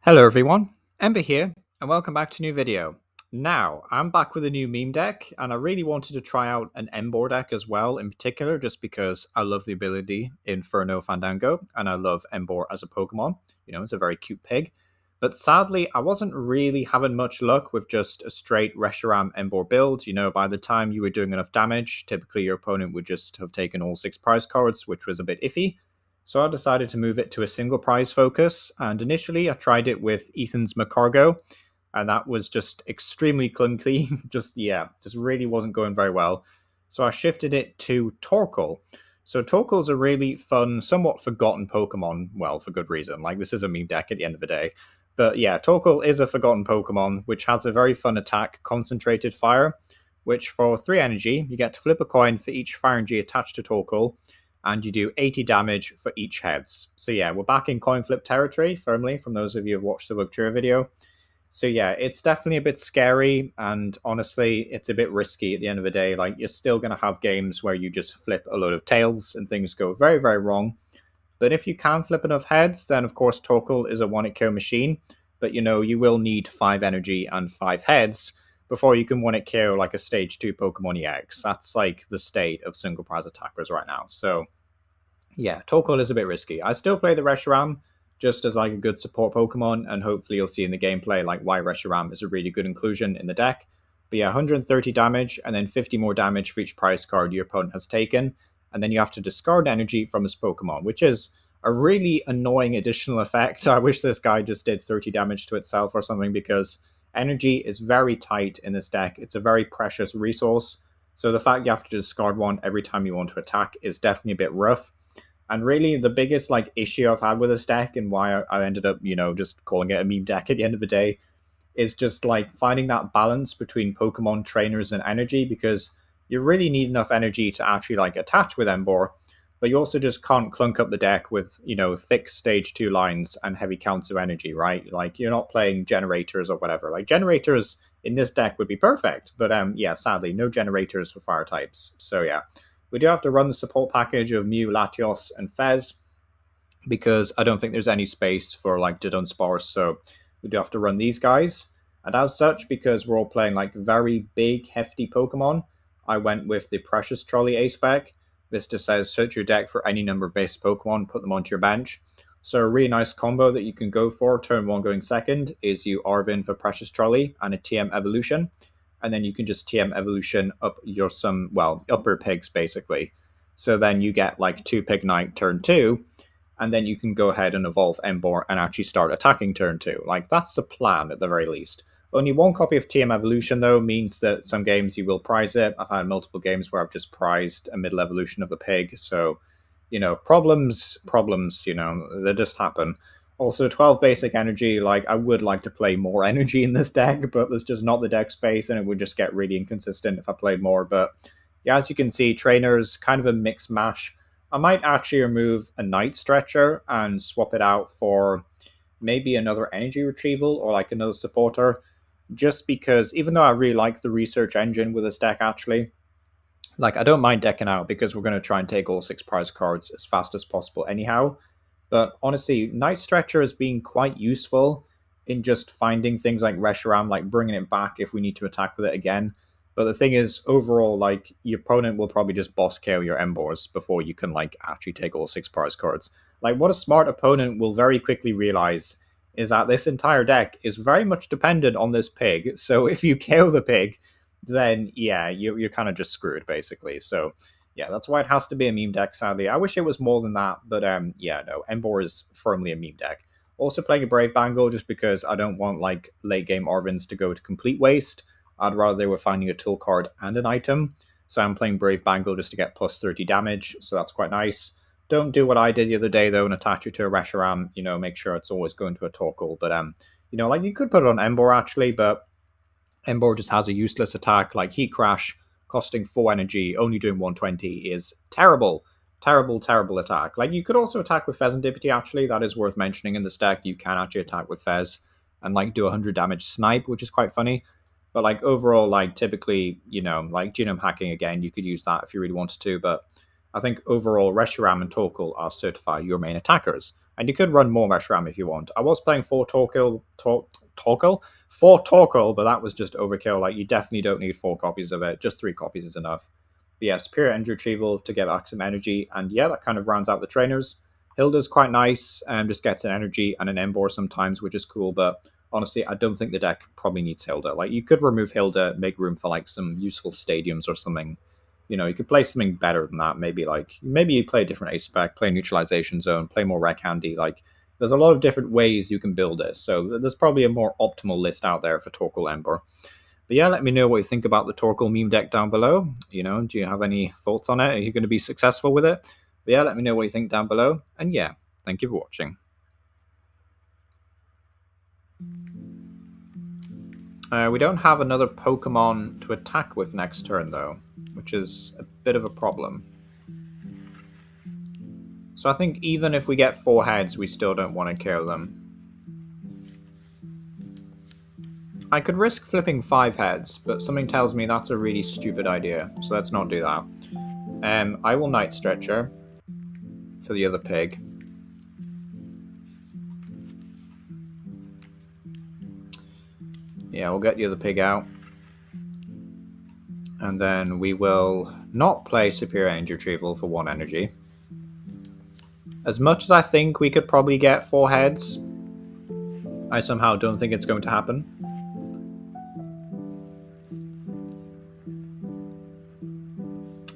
Hello everyone, Ember here, and welcome back to a new video. Now, I'm back with a new meme deck, and I really wanted to try out an Emboar deck as well, in particular, just because I love the ability Inferno Fandango, and I love Emboar as a Pokemon. You know, it's a very cute pig. But sadly, I wasn't really having much luck with just a straight Reshiram Emboar build. You know, by the time you were doing enough damage, typically your opponent would just have taken all 6 prize cards, which was a bit iffy. So I decided to move it to a single prize focus, and initially I tried it with Ethan's Macargo, and that was just extremely clunky. just really wasn't going very well. So I shifted it to Torkoal. So Torkoal's a really fun, somewhat forgotten Pokemon, well, for good reason. Like, this is a meme deck at the end of the day. But yeah, Torkoal is a forgotten Pokemon, which has a very fun attack, Concentrated Fire, which for 3 energy, you get to flip a coin for each fire energy attached to Torkoal, and you do 80 damage for each heads. So yeah, we're back in coin flip territory, firmly, from those of you who have watched the Webtour video. So yeah, it's definitely a bit scary, and honestly, it's a bit risky at the end of the day. Like, you're still going to have games where you just flip a load of tails and things go very, very wrong. But if you can flip enough heads, then of course Torkoal is a one-hit KO machine. But you know, you will need 5 energy and 5 heads before you can one-hit KO like a stage 2 Pokemon EX. That's like the state of single prize attackers right now. So yeah, Torkoal is a bit risky. I still play the Reshiram just as like a good support Pokemon, and hopefully you'll see in the gameplay like why Reshiram is a really good inclusion in the deck. But yeah, 130 damage and then 50 more damage for each prize card your opponent has taken, and then you have to discard energy from his Pokemon, which is a really annoying additional effect. I wish this guy just did 30 damage to itself or something, because energy is very tight in this deck. It's a very precious resource, so the fact you have to discard one every time you want to attack is definitely a bit rough. And really, the biggest like issue I've had with this deck, and why I ended up, you know, just calling it a meme deck at the end of the day, is just like finding that balance between Pokemon trainers and energy, because you really need enough energy to actually like attach with Emboar, but you also just can't clunk up the deck with, you know, thick stage 2 lines and heavy counts of energy, right? Like, you're not playing generators or whatever. Like, generators in this deck would be perfect, but yeah, sadly, no generators for fire types. So yeah, we do have to run the support package of Mew, Latios, and Fez, because I don't think there's any space for like Dunsparce, so we do have to run these guys. And as such, because we're all playing like very big, hefty Pokemon, I went with the Precious Trolley A spec. This just says search your deck for any number of base Pokemon, put them onto your bench. So a really nice combo that you can go for turn 1 going second is you Arven for Precious Trolley and a TM Evolution, and then you can just TM Evolution up your upper pigs basically. So then you get like 2 Pignite turn 2, and then you can go ahead and evolve Emboar and actually start attacking turn 2. Like, that's the plan at the very least. Only 1 copy of TM Evolution, though, means that some games you will prize it. I've had multiple games where I've just prized a middle evolution of a pig, so, you know, problems, you know, they just happen. Also, 12 basic energy, like, I would like to play more energy in this deck, but there's just not the deck space, and it would just get really inconsistent if I played more. But yeah, as you can see, trainers, kind of a mix mash. I might actually remove a Night Stretcher and swap it out for maybe another Energy Retrieval or like another supporter, just because even though I really like the research engine with this deck, actually, like, I don't mind decking out because we're going to try and take all 6 prize cards as fast as possible anyhow. But honestly, Night Stretcher has been quite useful in just finding things like Reshiram, like bringing it back if we need to attack with it again. But the thing is, overall, like, your opponent will probably just boss KO your Emboars before you can, like, actually take all 6 prize cards. Like, what a smart opponent will very quickly realize is that this entire deck is very much dependent on this pig. So if you KO the pig, then yeah, you're kind of just screwed, basically. So yeah, that's why it has to be a meme deck, sadly. I wish it was more than that, but yeah, no, Emboar is firmly a meme deck. Also playing a Brave Bangle just because I don't want, like, late game Arvens to go to complete waste. I'd rather they were finding a tool card and an item. So I'm playing Brave Bangle just to get plus 30 damage, so that's quite nice. Don't do what I did the other day, though, and attach it to a Reshiram. You know, make sure it's always going to a Torkoal. But, you know, like, you could put it on Emboar, actually, but Emboar just has a useless attack, like Heat Crash, costing 4 energy, only doing 120, is terrible. Terrible, terrible attack. Like, you could also attack with Fezandipiti, actually. That is worth mentioning in this deck. You can actually attack with Fez and, like, do 100 damage snipe, which is quite funny. But, like, overall, like, typically, you know, like, genome hacking, again, you could use that if you really wanted to. But I think overall, Reshiram and Torkoal are certified your main attackers. And you could run more Reshiram if you want. I was playing 4 Torkoal, 4 Torkoal, but that was just overkill. Like, you definitely don't need 4 copies of it. Just 3 copies is enough. But yeah, Superior Energy Retrieval to get back some energy. And yeah, that kind of rounds out the trainers. Hilda's quite nice, just gets an energy and an Emboar sometimes, which is cool, but honestly, I don't think the deck probably needs Hilda. Like, you could remove Hilda, make room for, like, some useful stadiums or something. You know, you could play something better than that. Maybe you play a different ace spec, play Neutralization Zone, play more Rare Candy. Like, there's a lot of different ways you can build this, so there's probably a more optimal list out there for Torkoal Ember. But yeah, let me know what you think about the Torkoal meme deck down below. You know, do you have any thoughts on it? Are you going to be successful with it? But yeah, let me know what you think down below. And yeah, thank you for watching. We don't have another Pokemon to attack with next turn, though, which is a bit of a problem. So I think even if we get 4 heads, we still don't want to kill them. I could risk flipping 5 heads, but something tells me that's a really stupid idea, so let's not do that. I will Night Stretcher for the other pig. Yeah, we'll get the other pig out. And then we will not play Superior Energy Retrieval for 1 energy. As much as I think we could probably get 4 heads, I somehow don't think it's going to happen.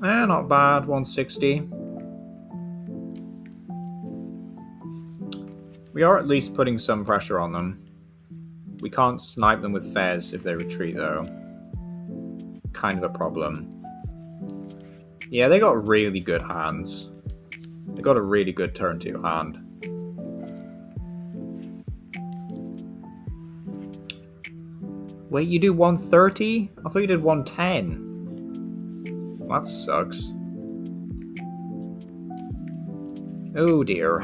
Not bad, 160. We are at least putting some pressure on them. We can't snipe them with Fez if they retreat, though. Kind of a problem. Yeah, they got really good hands. They got a really good turn 2 hand. Wait, you do 130? I thought you did 110. Well, that sucks. Oh dear.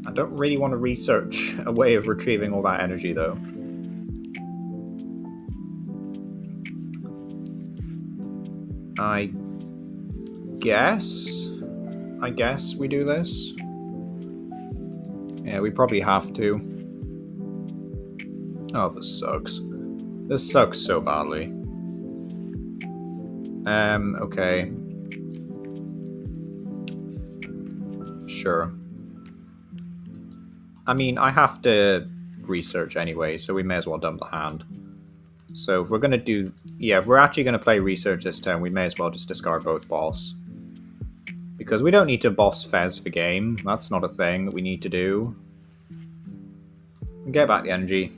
I don't really want to research a way of retrieving all that energy, though. I guess we do this. Yeah, we probably have to. Oh, this sucks. This sucks so badly. Okay. Sure. I mean, I have to research anyway, so we may as well dump the hand. So if we're going to do... Yeah, if we're actually going to play research this turn, we may as well just discard both boss. Because we don't need to boss Fez for game. That's not a thing that we need to do. Get back the energy.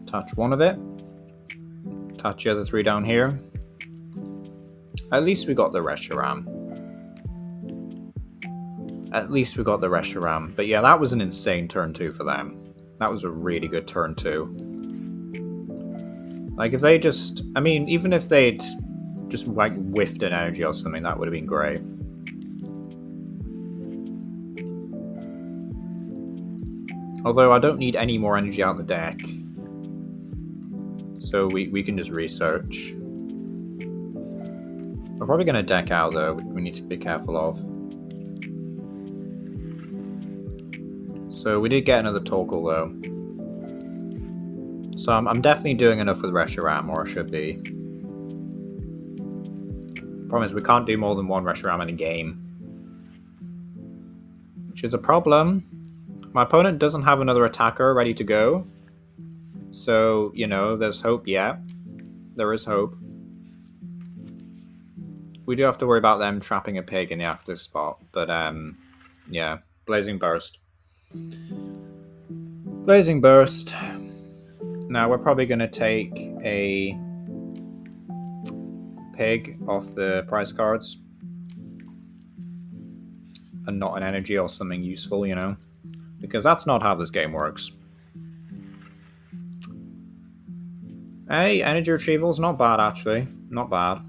Touch 1 of it. Touch the other 3 down here. At least we got the Reshiram. At least we got the Reshiram. But yeah, that was an insane turn 2 for them. That was a really good turn 2. Like, if they just... I mean, even if they'd just, like, whiffed an energy or something, that would have been great. Although, I don't need any more energy out of the deck. So we can just research. We're probably going to deck out, though. We need to be careful of. So we did get another Torkoal, though. So I'm definitely doing enough with Reshiram, or I should be. Problem is, we can't do more than 1 Reshiram in a game. Which is a problem. My opponent doesn't have another attacker ready to go. So, you know, there's hope yet. There is hope. We do have to worry about them trapping a pig in the active spot. But, yeah. Blazing Burst. Blazing Burst. Now, we're probably going to take a pig off the prize cards. And not an energy or something useful, you know. Because that's not how this game works. Hey, Energy Retrieval's not bad, actually. Not bad.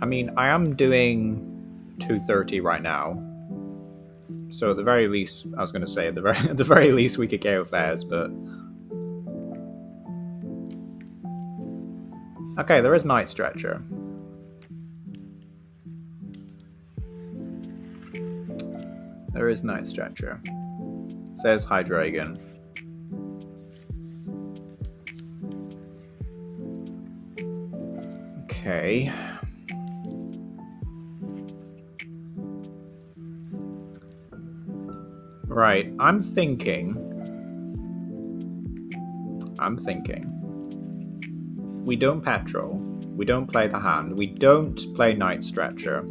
I mean, I am doing 230 right now. So at the very least, I was going to say, at the very least we could KO Fez, but... Okay, there is Night Stretcher. There is Night Stretcher. Says Hydreigon. Okay. Right, I'm thinking. We don't Petrel. We don't play the hand. We don't play Night Stretcher.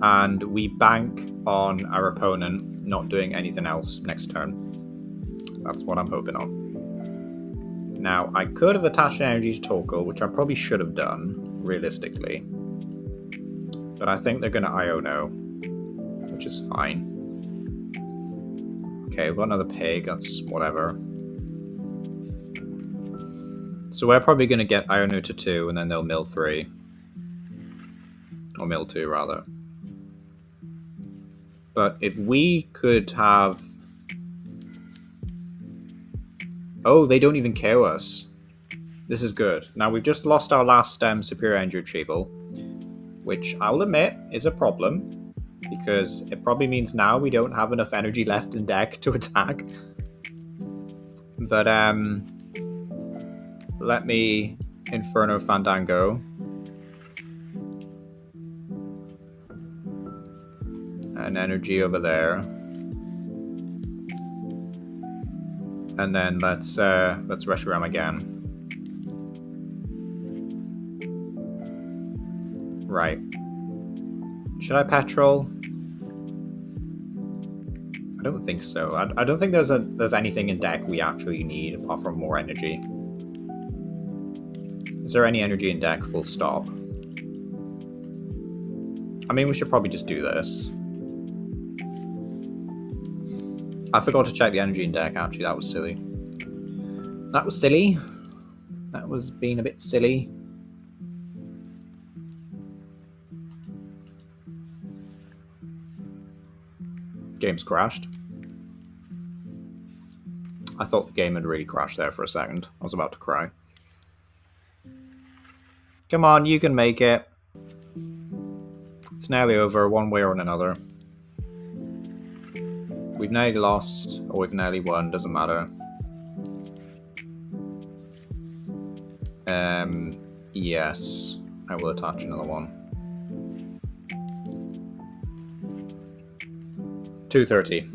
And we bank on our opponent not doing anything else next turn. That's what I'm hoping on. Now, I could have attached energy to Torkoal, which I probably should have done, realistically. But I think they're going to Iono, which is fine. Okay, we've got another pig, that's whatever. So we're probably going to get Iono to 2, and then they'll mill 3. Or mill 2, rather. But if we could have... Oh, they don't even KO us. This is good. Now, we've just lost our last Superior Energy Retrieval, which I'll admit is a problem, because it probably means now we don't have enough energy left in deck to attack. But, let me Inferno Fandango. And energy over there. And then let's Reshiram again. Right. Should I Petrel? I don't think so. I don't think there's anything in deck we actually need apart from more energy. Is there any energy in deck? Full stop. I mean, we should probably just do this. I forgot to check the energy in deck, actually. That was silly. That was silly. That was being a bit silly. Game's crashed. I thought the game had really crashed there for a second. I was about to cry. Come on, you can make it. It's nearly over, one way or another. We've nearly lost, or we've nearly won, doesn't matter. Yes, I will attach another one. 230.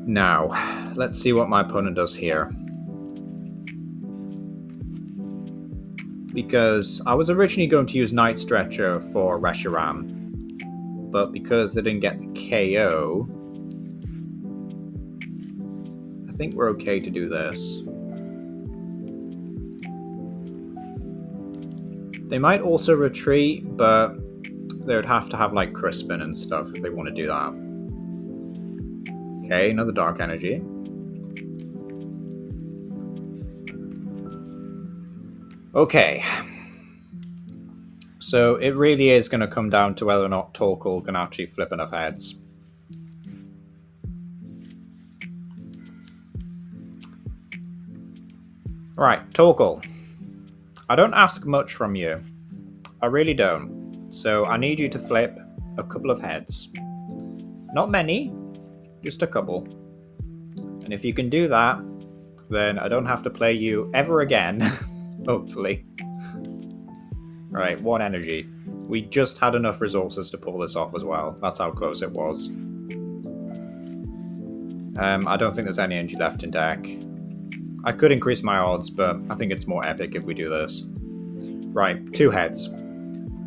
Now, let's see what my opponent does here. Because I was originally going to use Night Stretcher for Reshiram, but because they didn't get the KO, I think we're okay to do this. They might also retreat, but they would have to have like Crispin and stuff if they want to do that. Okay, another Dark Energy. Okay. So it really is going to come down to whether or not Torkoal can actually flip enough heads. Right, Torkoal. I don't ask much from you. I really don't. So I need you to flip a couple of heads. Not many, just a couple. And if you can do that, then I don't have to play you ever again, hopefully. Alright, 1 energy. We just had enough resources to pull this off as well. That's how close it was. I don't think there's any energy left in deck. I could increase my odds, but I think it's more epic if we do this. Right, 2 heads.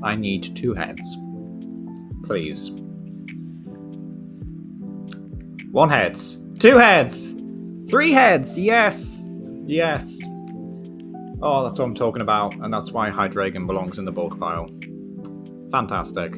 I need 2 heads. Please. 1 heads. 2 heads! 3 heads! Yes! Yes! Oh, that's what I'm talking about, and that's why Hydreigon belongs in the bulk pile. Fantastic.